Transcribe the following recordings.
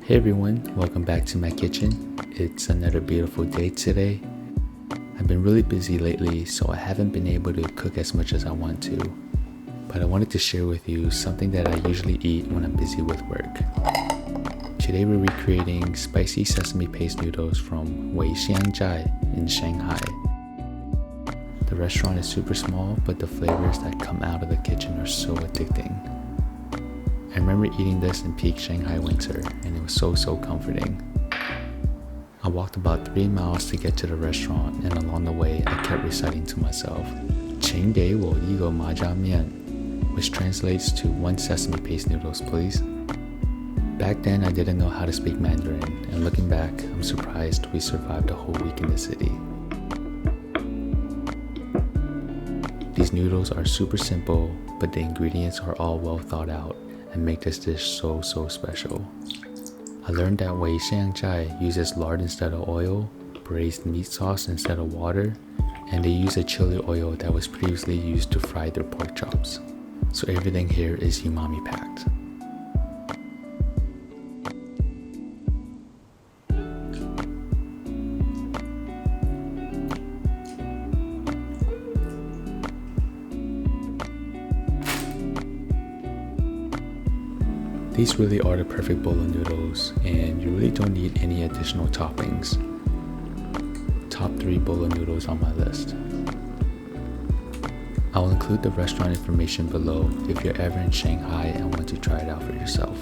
Hey everyone, welcome back to my kitchen. It's another beautiful day today. I've been really busy lately, so I haven't been able to cook as much as I want to. But I wanted to share with you something that I usually eat when I'm busy with work. Today we're recreating spicy sesame paste noodles from Wei Xiang Zhai in Shanghai. The restaurant is super small, but the flavors that come out of the kitchen are so addicting. I remember eating this in peak Shanghai winter, and it was so comforting. I walked about 3 miles to get to the restaurant, and along the way I kept reciting to myself, 请给我一个麻酱面, which translates to 1 sesame paste noodles please. Back then I didn't know how to speak Mandarin, and looking back, I'm surprised we survived a whole week in the city. These noodles are super simple, but the ingredients are all well thought out and make this dish so special. I learned that Wei Xiang Zhai uses lard instead of oil, braised meat sauce instead of water, and they use a chili oil that was previously used to fry their pork chops. So everything here is umami packed. These really are the perfect bowl of noodles, and you really don't need any additional toppings. Top 3 bowl of noodles on my list. I'll include the restaurant information below if you're ever in Shanghai and want to try it out for yourself.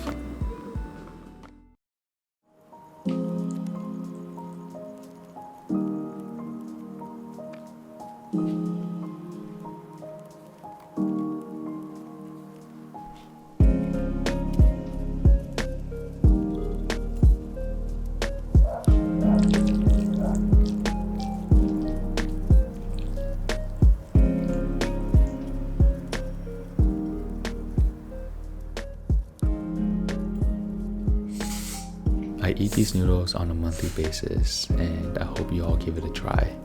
I eat these noodles on a monthly basis, and I hope you all give it a try.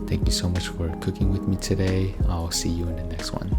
Thank you so much for cooking with me today. I'll see you in the next one.